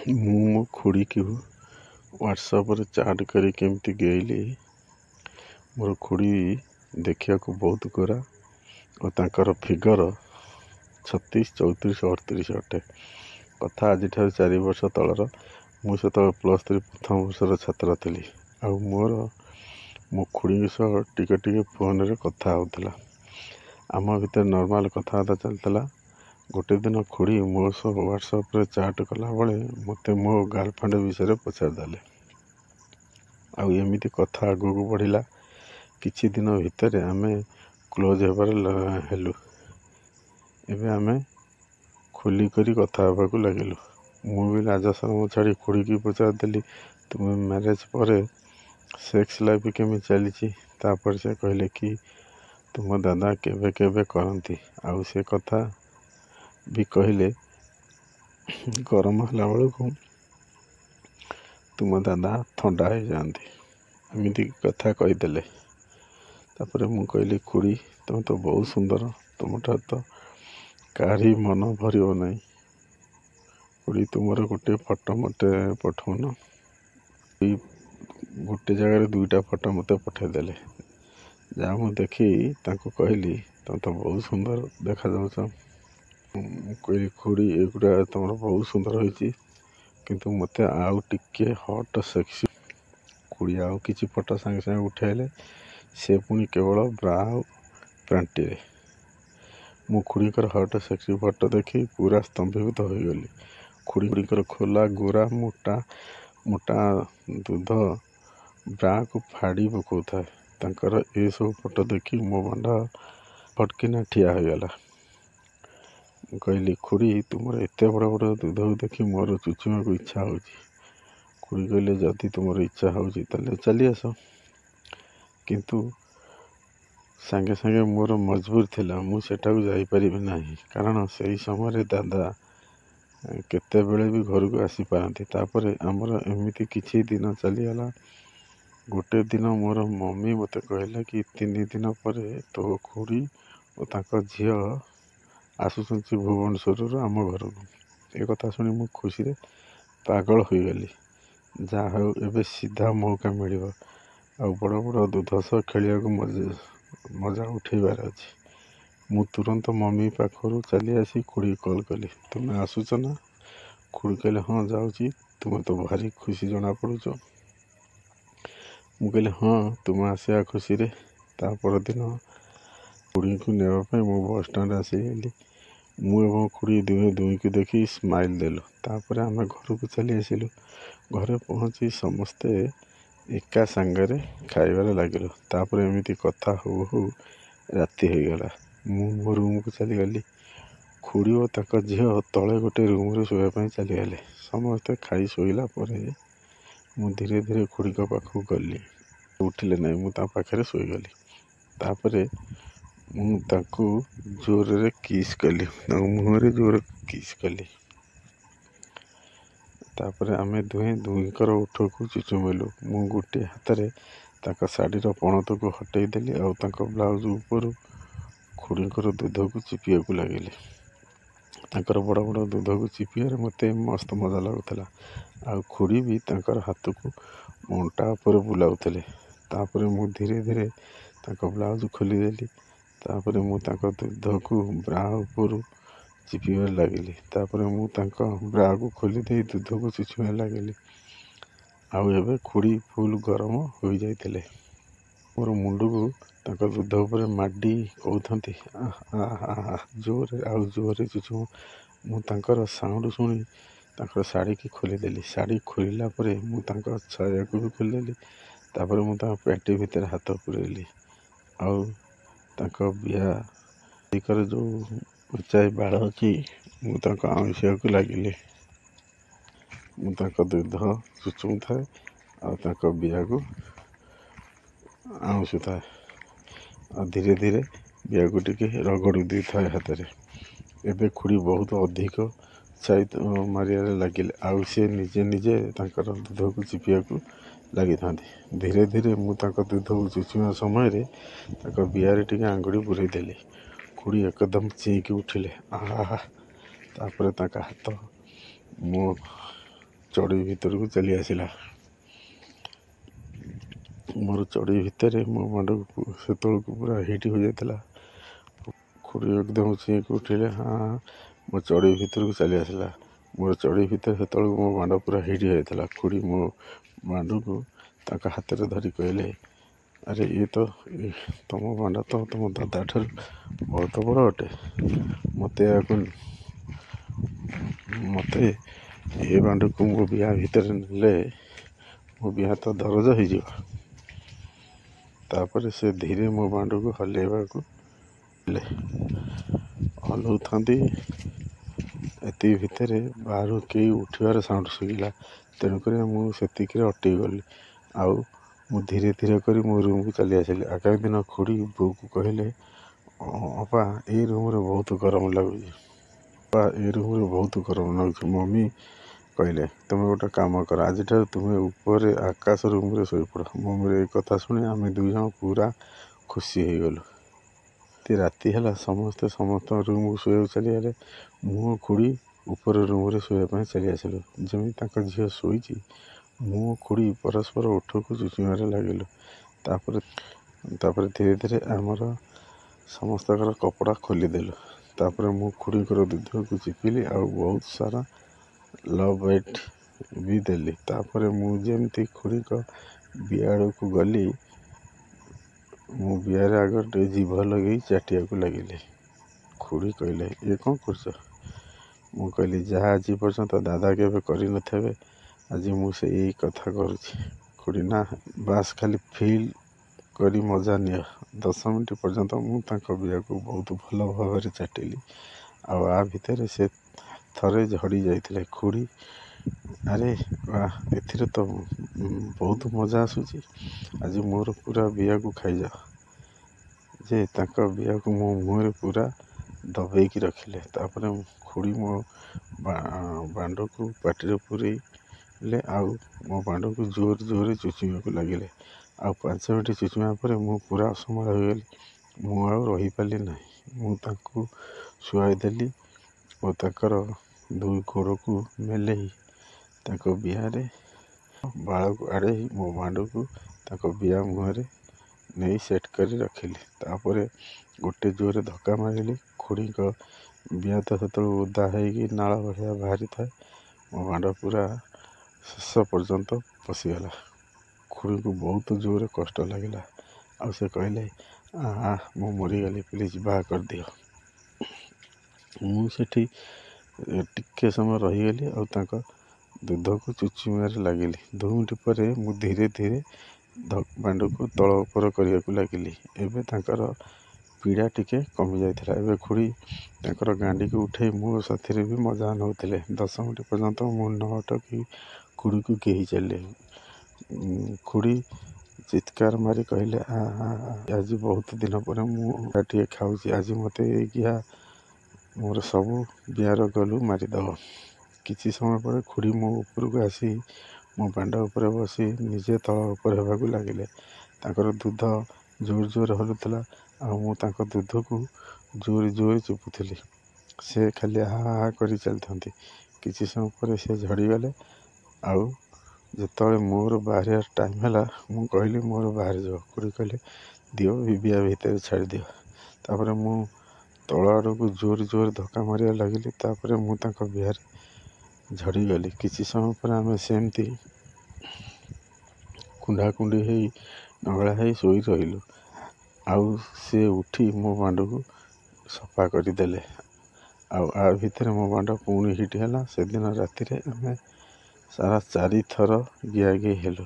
ମୁଁ ମୋ ଖୁଡ଼ିକୁ ହ୍ୱାଟ୍ସଆପ୍ରେ ଚାଟ୍ କରି କେମିତି ଗେଇଲି। ମୋର ଖୁଡ଼ି ଦେଖିବାକୁ ବହୁତ ଗୋରା ଓ ତାଙ୍କର ଫିଗର 36, 34, 38 ଅଟେ। କଥା ଆଜିଠାରୁ 4 ବର୍ଷ ତଳର। ମୁଁ ସେତେବେଳେ +3 ପ୍ରଥମ ବର୍ଷର ଛାତ୍ର ଥିଲି। ଆଉ ମୋ ଖୁଡ଼ିଙ୍କ ସହ ଟିକେ ଫୋନ୍ରେ କଥା ହେଉଥିଲା। ଆମ ଭିତରେ ନର୍ମାଲ୍ କଥାବାର୍ତ୍ତା ଚାଲିଥିଲା। ଗୋଟେ ଦିନ ଖୁଡ଼ି ମୋ ସହ ହ୍ୱାଟ୍ସଆପ୍ରେ ଚାଟ୍ କଲାବେଳେ ମୋତେ ମୋ ଗାର୍ଲଫ୍ରେଣ୍ଡ ବିଷୟରେ ପଚାରିଦେଲେ। ଆଉ ଏମିତି କଥା ଆଗକୁ ବଢ଼ିଲା। କିଛି ଦିନ ଭିତରେ ଆମେ କ୍ଲୋଜ୍ ହେଲୁ। ଏବେ ଆମେ ଖୋଲିକରି କଥା ହେବାକୁ ଲାଗିଲୁ। ମୁଁ ବି ଲାଜ ସରମ ଛାଡ଼ି ଖୁଡ଼ିକି ପଚାରିଦେଲି, ତୁମେ ମ୍ୟାରେଜ୍ ପରେ ସେକ୍ସ ଲାଇଫ୍ କେମିତି ଚାଲିଛି? ତାପରେ ସେ କହିଲେ କି ତୁମ ଦାଦା କେବେ କେବେ କରନ୍ତି, ଆଉ ସେ କଥା ବି କହିଲେ ଗରମ ହେଲା ବେଳକୁ ତୁମ ଦାଦା ଥଣ୍ଡା ହେଇଯାଆନ୍ତି। ଏମିତି କଥା କହିଦେଲେ। ତାପରେ ମୁଁ କହିଲି, ଖୁଡ଼ି ତୁମେ ତ ବହୁତ ସୁନ୍ଦର, ତୁମଠାରୁ ତ କାହାରି ମନ ଭରିବ ନାହିଁ। ଖୁଡ଼ି ତୁମର ଗୋଟେ ଫଟୋ ମୋତେ ପଠାଉନ। ଗୋଟେ ଜାଗାରେ 2ଟା ଫଟୋ ମୋତେ ପଠାଇଦେଲେ। ଯାହା ମୁଁ ଦେଖି ତାଙ୍କୁ କହିଲି, ତୁମେ ତ ବହୁତ ସୁନ୍ଦର ଦେଖାଯାଉଛ। ମୁଁ କହିଲି, ଖୁଡ଼ି ଏଗୁଡ଼ା ତୁମର ବହୁତ ସୁନ୍ଦର ହେଇଛି, କିନ୍ତୁ ମୋତେ ଆଉ ଟିକେ ହଟ୍ ସେକ୍ସି। ଖୁଡ଼ି ଆଉ କିଛି ଫଟୋ ସାଙ୍ଗେ ସାଙ୍ଗେ ଉଠାଇଲେ, ସେ ପୁଣି କେବଳ ବ୍ରା ଆଉ ପ୍ୟାଣ୍ଟିରେ। ମୁଁ ଖୁଡ଼ିଙ୍କର ହଟ୍ ସେକ୍ସି ଫଟୋ ଦେଖି ପୁରା ସ୍ତମ୍ଭୀଭୂତ ହୋଇଗଲି। ଖୁଡ଼ିଙ୍କର ଖୋଲା ଗୋରା ମୋଟା ଦୁଧ ବ୍ରାକୁ ଫାଡ଼ି ପକାଉଥାଏ। ତାଙ୍କର ଏସବୁ ଫଟୋ ଦେଖି ମୋ ମନ ଫଟକିନା ଠିଆ ହୋଇଗଲା। ମୁଁ କହିଲି, ଖୁଡ଼ି ତୁମର ଏତେ ବଡ଼ ବଡ଼ ଦୁଧକୁ ଦେଖି ମୋର ଚୁଚିବାକୁ ଇଚ୍ଛା ହେଉଛି। ଖୁଡ଼ି କହିଲେ, ଯଦି ତୁମର ଇଚ୍ଛା ହେଉଛି ତାହେଲେ ଚାଲି ଆସ। କିନ୍ତୁ ସାଙ୍ଗେ ସାଙ୍ଗେ ମୋର ମଜବୁର ଥିଲା, ମୁଁ ସେଠାକୁ ଯାଇପାରିବି ନାହିଁ। କାରଣ ସେହି ସମୟରେ ଦାଦା କେତେବେଳେ ବି ଘରକୁ ଆସିପାରନ୍ତି। ତାପରେ ଆମର ଏମିତି କିଛି ଦିନ ଚାଲିଗଲା। ଗୋଟେ ଦିନ ମୋର ମମି ମୋତେ କହିଲା କି 3 ଦିନ ପରେ ତୋ ଖୁଡ଼ି ଓ ତାଙ୍କ ଝିଅ ଆସୁଛନ୍ତି ଭୁବନେଶ୍ୱରରୁ ଆମ ଘରକୁ। ଏ କଥା ଶୁଣି ମୁଁ ଖୁସିରେ ପାଗଳ ହୋଇଗଲି। ଯାହା ହେଉ ଏବେ ସିଧା ମୌକା ମିଳିବ, ଆଉ ବଡ଼ ବଡ଼ ଦୁଧ ସହ ଖେଳିବାକୁ ମଜା ଉଠାଇବାର ଅଛି। ମୁଁ ତୁରନ୍ତ ମମି ପାଖରୁ ଚାଲି ଆସି ଖୁଡ଼ିକି କଲ୍ କଲି, ତୁମେ ଆସୁଛ ନା? ଖୁଡ଼ି କହିଲେ, ହଁ ଯାଉଛି, ତୁମେ ତ ଭାରି ଖୁସି ଜଣାପଡ଼ୁଛ। ମୁଁ କହିଲି, ହଁ, ତୁମେ ଆସିବା ଖୁସିରେ। ତା ପରଦିନ ଖୁଡ଼ିଙ୍କୁ ନେବା ପାଇଁ ମୁଁ ବସ୍ଷ୍ଟାଣ୍ଡ ଆସିଗଲି। ମୁଁ ଏବଂ ଖୁଡ଼ି ଦୁହିଁକୁ ଦେଖି ସ୍ମାଇଲ୍ ଦେଲୁ। ତାପରେ ଆମେ ଘରକୁ ଚାଲି ଆସିଲୁ। ଘରେ ପହଞ୍ଚି ସମସ୍ତେ ଏକା ସାଙ୍ଗରେ ଖାଇବାରେ ଲାଗିଲୁ। ତାପରେ ଏମିତି କଥା ହଉ ହଉ ରାତି ହୋଇଗଲା। ମୁଁ ମୋ ରୁମ୍କୁ ଚାଲିଗଲି। ଖୁଡ଼ି ଓ ତାଙ୍କ ଝିଅ ତଳେ ଗୋଟେ ରୁମ୍ରେ ଶୋଇବା ପାଇଁ ଚାଲିଗଲେ। ସମସ୍ତେ ଖାଇ ଶୋଇଲା ପରେ ମୁଁ ଧୀରେ ଧୀରେ ଖୁଡ଼ିଙ୍କ ପାଖକୁ ଗଲି। ଉଠିଲେ ନାହିଁ, ମୁଁ ତା ପାଖରେ ଶୋଇଗଲି। ତାପରେ ମୁଁ ତାଙ୍କୁ ଜୋରରେ କିସ୍ କଲି, ତାଙ୍କ ମୁହଁରେ ଜୋରରେ କିସ୍ କଲି। ତାପରେ ଆମେ ଦୁହିଁଙ୍କର ଓଠକୁ ଚୁଚୁମିଲୁ। ମୁଁ ଗୋଟିଏ ହାତରେ ତାଙ୍କ ଶାଢ଼ୀର ପଣତକୁ ହଟେଇ ଦେଲି, ଆଉ ତାଙ୍କ ବ୍ଲାଉଜ ଉପରୁ ଖୁଡ଼ିଙ୍କର ଦୁଧକୁ ଚିପିବାକୁ ଲାଗିଲି। ତାଙ୍କର ବଡ଼ ବଡ଼ ଦୁଧକୁ ଚିପିବାରେ ମୋତେ ମସ୍ତ ମଜା ଲାଗୁଥିଲା। ଆଉ ଖୁଡ଼ି ବି ତାଙ୍କର ହାତକୁ ମୋ ଅଣ୍ଟା ଉପରେ ବୁଲାଉଥିଲେ। ତାପରେ ମୁଁ ଧୀରେ ଧୀରେ ତାଙ୍କ ବ୍ଲାଉଜ ଖୋଲିଦେଲି। ତାପରେ ମୁଁ ତାଙ୍କ ଦୁଧକୁ ବ୍ରା ଉପରୁ ଚିପିବାରେ ଲାଗିଲି। ତାପରେ ମୁଁ ତାଙ୍କ ବ୍ରାକୁ ଖୋଲି ଦେଇ ଦୁଧକୁ ଚୁଚିବାରେ ଲାଗିଲି। ଆଉ ଏବେ ଖୁଡ଼ି ଫୁଲ୍ ଗରମ ହୋଇଯାଇଥିଲେ। ମୋର ମୁଣ୍ଡକୁ ତାଙ୍କ ଦୁଧ ଉପରେ ମାଡ଼ି କହୁଥାନ୍ତି, ଜୋରରେ ଆଉ ଜୋରରେ ଚୁଚୁମ। ମୁଁ ତାଙ୍କର ସାଉଣ୍ଡ ଶୁଣି ତାଙ୍କର ଶାଢ଼ୀକି ଖୋଲିଦେଲି। ଶାଢ଼ୀ ଖୋଲିଲା ପରେ ମୁଁ ତାଙ୍କ ଛାୟାକୁ ବି ଖୋଲିଦେଲି। ତାପରେ ମୁଁ ତାଙ୍କ ପ୍ୟାଣ୍ଟି ଭିତରେ ହାତ ପୁରେଇଲି, ଆଉ ତାଙ୍କ ବିହାର ଯେଉଁ ଉଞ୍ଚାଇ ବାଳ ଅଛି, ମୁଁ ତାଙ୍କୁ ଆଉଁସିବାକୁ ଲାଗିଲି। ମୁଁ ତାଙ୍କ ଦୁଧ ଚୁଚୁମୁଥାଏ, ଆଉ ତାଙ୍କ ବିହାକୁ ଆଉଁସୁଥାଏ, ଆଉ ଧୀରେ ଧୀରେ ବିହାକୁ ଟିକେ ରଗଡ଼ି ଦେଇଥାଏ ହାତରେ। ଏବେ ଖୁଡ଼ି ବହୁତ ଅଧିକ ମାରିବାରେ ଲାଗିଲେ, ଆଉ ସେ ନିଜେ ତାଙ୍କର ଦୁଧକୁ ଚିପିବାକୁ ଲାଗିଥାନ୍ତି। ଧୀରେ ଧୀରେ ମୁଁ ତାଙ୍କ ଦୁଧକୁ ଚୁଚିବା ସମୟରେ ତାଙ୍କ ବିହାରେ ଟିକେ ଆଙ୍ଗୁଳି ପୁରେଇ ଦେଲି। ଖୁଡ଼ି ଏକଦମ ଚିଇଁକି ଉଠିଲେ। ତାପରେ ତାଙ୍କ ହାତ ମୋ ଚଢ଼େଇ ଭିତରକୁ ଚାଲି ଆସିଲା। ମୋର ଚଢ଼େଇ ଭିତରେ ମୋ ମାଣ୍ଡକୁ ସେତେବେଳକୁ ପୁରା ହିଟ୍ ହୋଇଯାଇଥିଲା। ଖୁଡ଼ି ଏକଦମ ଚିଇଁକି ଉଠିଲେ। ହଁ, ମୋ ଚଢ଼େଇ ଭିତରକୁ ଚାଲି ଆସିଲା। ମୋର ଚଢ଼େଇ ଭିତରେ ସେତେବେଳକୁ ମୋ ମାଣ୍ଡ ପୁରା ହିଟ୍ ହୋଇଯାଇଥିଲା। ଖୁଡ଼ି ମୋ ମାଣ୍ଡକୁ ତାଙ୍କ ହାତରେ ଧରି କହିଲେ, ଆରେ ତମ ମାଣ୍ଡ ତ ତମ ଦାଦାଠାରୁ ବହୁତ ବଡ଼ ଅଟେ। ମୋତେ ଏ ମାଣ୍ଡକୁ ମୋ ବିହା ଭିତରେ ନେଲେ ମୋ ବିହା ତ ଦରଜ ହେଇଯିବ। ତାପରେ ସେ ଧୀରେ ମୋ ମାଣ୍ଡକୁ ହଲେଇବାକୁ ହଲଉଥାନ୍ତି। ଏତିକି ଭିତରେ ବାହାରୁ କେହି ଉଠିବାର ସାଉଣ୍ଡ ଶୁଭିଲା। ତେଣୁକରି ମୁଁ ସେତିକିରେ ଅଟକି ଗଲି। ଆଉ ମୁଁ ଧୀରେ ଧୀରେ କରି ମୋ ରୁମ୍କୁ ଚାଲି ଆସିଲି। ଆଗାମୀ ଦିନ ଖୁଡ଼ି ବୋଉକୁ କହିଲେ, ଅପା ଏଇ ରୁମ୍ରେ ବହୁତ ଗରମ ଲାଗୁଛି। ମମି କହିଲେ, ତୁମେ ଗୋଟେ କାମ କର, ଆଜିଠାରୁ ତୁମେ ଉପରେ ଆକାଶ ରୁମ୍ରେ ଶୋଇପଡ଼। ମମିର ଏ କଥା ଶୁଣି ଆମେ ଦୁଇଜଣ ପୁରା ଖୁସି ହେଇଗଲୁ। ରାତି ହେଲା, ସମସ୍ତେ ସମସ୍ତଙ୍କ ରୁମ୍କୁ ଶୋଇବାକୁ ଚାଲିଗଲେ। ମୁଁ ଓ ଖୁଡ଼ି ଉପର ରୁମ୍ରେ ଶୋଇବା ପାଇଁ ଚାଲି ଆସିଲୁ। ଯେମିତି ତାଙ୍କ ଝିଅ ଶୋଇଛି, ମୁଁ ଓ ଖୁଡ଼ି ପରସ୍ପର ଓଠକୁ ଚୁଚିବାରେ ଲାଗିଲୁ। ତାପରେ ଧୀରେ ଧୀରେ ଆମର ସମସ୍ତଙ୍କର କପଡ଼ା ଖୋଲିଦେଲୁ। ତାପରେ ମୁଁ ଖୁଡ଼ିଙ୍କର ଦୁଧକୁ ଚିପିଲି ଆଉ ବହୁତ ସାରା ଲଭ୍ ବାଇଟ୍ ବି ଦେଲି। ତାପରେ ମୁଁ ଯେମିତି ଖୁଡ଼ିଙ୍କ ବିଆ ଆଡ଼କୁ ଗଲି, ମୁଁ ବିଆରେ ଆଗ ଟିକେ ଜିଭ ଲଗେଇ ଚାଟିବାକୁ ଲାଗିଲି। ଖୁଡ଼ି କହିଲେ, ଇଏ କ'ଣ କରୁଛ? ମୁଁ କହିଲି, ଯାହା ଆଜି ପର୍ଯ୍ୟନ୍ତ ଦାଦା କେବେ କରିନଥିବେ, ଆଜି ମୁଁ ସେଇ କଥା କରୁଛି। ଖୁଡ଼ି, ନା, ବାସ୍ ଖାଲି ଫିଲ୍ କରି ମଜା ନିଅ। 10 ମିନିଟ୍ ପର୍ଯ୍ୟନ୍ତ ମୁଁ ତାଙ୍କ ବିଆକୁ ବହୁତ ଭଲ ଭାବରେ ଚାଟିଲି। ଆଉ ଆ ଭିତରେ ସେ ଥରେ ଝଡ଼ି ଯାଇଥିଲେ। ଖୁଡ଼ି, ଆରେ ବାଃ, ଏଥିରେ ତ ବହୁତ ମଜା ଆସୁଛି। ଆଜି ମୋର ପୁରା ବିଆକୁ ଖାଇଯାଅ। ଯେ ତାଙ୍କ ବିଆକୁ ମୋ ମୁହଁରେ ପୁରା ଦବେଇକି ରଖିଲେ। ତାପରେ ଖୁଡ଼ି ମୋ ବାଣ୍ଡକୁ ପାଟିରେ ପୂରେଇଲେ ଆଉ ମୋ ବାଣ୍ଡକୁ ଜୋରରେ ଚୁଚିବାକୁ ଲାଗିଲେ। ଆଉ 5 ମିନିଟ୍ ଚୁଚିବା ପରେ ମୁଁ ପୁରା ଅସମ୍ଭାଳ ହୋଇଗଲି। ମୁଁ ଆଉ ରହିପାରିଲି ନାହିଁ। ମୁଁ ତାଙ୍କୁ ଶୁଆଇ ଦେଲି ଓ ତାଙ୍କର ଦୁଇ ଗୋଡ଼କୁ ମେଲେଇ ତାଙ୍କ ବିଆରେ ବାଳକୁ ଆଡ଼େଇ ମୋ ବାଣ୍ଡକୁ ତାଙ୍କ ବିଆ ମୁହଁରେ ନେଇ ସେଟ୍ କରି ରଖିଲି। ତାପରେ ଗୋଟେ ଜୋରରେ ଧକ୍କା ମାରିଲି। ଖୁଡ଼ିଙ୍କ ବିଆ ତ ସେତେବେଳେ ଓଦା ହେଇକି ନାଳ ଭଳିଆ ବାହାରିଥାଏ। ମୋ ବାଣ୍ଡ ପୁରା ଶେଷ ପର୍ଯ୍ୟନ୍ତ ପଶିଗଲା। ଖୁଡ଼ିଙ୍କୁ ବହୁତ ଜୋରରେ କଷ୍ଟ ଲାଗିଲା। ଆଉ ସେ କହିଲେ, ମୁଁ ମରିଗଲି, ପ୍ଲିଜ୍ ବାହା କରିଦିଅ। ମୁଁ ସେଠି ଟିକେ ସମୟ ରହିଗଲି ଆଉ ତାଙ୍କ ଦୁଧକୁ ଚୁଚିବାରେ ଲାଗିଲି। 2 ମିନିଟ୍ ପରେ ମୁଁ ଧୀରେ ଧୀରେ ବାଣ୍ଡକୁ ତଳ ଉପର କରିବାକୁ ଲାଗିଲି। ଏବେ ତାଙ୍କର ପୀଡ଼ା ଟିକେ କମିଯାଇଥିଲା। ଏବେ ଖୁଡ଼ି ତାଙ୍କର ଗାଣ୍ଡିକୁ ଉଠେଇ ମୋ ସାଥିରେ ବି ମଜା ନେଉଥିଲେ। 10 ମିନିଟ୍ ପର୍ଯ୍ୟନ୍ତ ମୁଁ ନ ଅଟକି ଖୁଡ଼ିକୁ କେହି ଚାଲିଲେ। ଖୁଡ଼ି ଚିତ୍କାର ମାରି କହିଲେ, ଆଜି ବହୁତ ଦିନ ପରେ ମୁଁ ଟିକେ ଖାଉଛି। ଆଜି ମୋତେ ଏଇ ଗିଆ ମୋର ସବୁ ବିଆର ଗଲୁ ମାରିଦେବ। କିଛି ସମୟ ପରେ ଖୁଡ଼ି ମୋ ଉପରକୁ ଆସି ମୋ ବାଣ୍ଡ ଉପରେ ବସି ନିଜେ ତଳ ଉପରେ ହେବାକୁ ଲାଗିଲେ। ତାଙ୍କର ଦୁଧ ଜୋରରେ ହଲୁଥିଲା ଆଉ ମୁଁ ତାଙ୍କ ଦୁଧକୁ ଜୋରେ ଚିପୁଥିଲି। ସେ ଖାଲି କରି ଚାଲିଥାନ୍ତି। କିଛି ସମୟ ପରେ ସେ ଝଡ଼ିଗଲେ। ଆଉ ଯେତେବେଳେ ମୋର ବାହାରିବାର ଟାଇମ୍ ହେଲା, ମୁଁ କହିଲି ମୋର ବାହାରିଯିବ। ଖୁଡ଼ି କହିଲେ, ଦିଅ, ବିଆ ଭିତରେ ଛାଡ଼ିଦିଅ। ତାପରେ ମୁଁ ତଳ ଆଡ଼କୁ ଜୋରେ ଧକ୍କା ମାରିବା ଲାଗିଲି। ତାପରେ ମୁଁ ତାଙ୍କ ବିଆରେ ଝଡ଼ିଗଲି। କିଛି ସମୟ ପରେ ଆମେ ସେମିତି କୁଣ୍ଡାକୁଣ୍ଡି ହେଇ ନଗଳା ହେଇ ଶୋଇ ରହିଲୁ। ଆଉ ସେ ଉଠି ମୋ ବାଣ୍ଡକୁ ସଫା କରିଦେଲେ। ଆଉ ଆ ଭିତରେ ମୋ ବାଣ୍ଡ ପୁଣି ହିଟ୍ ହେଲା। ସେଦିନ ରାତିରେ ଆମେ ସାରା 4 ଥର ଗିଆ ହେଲୁ।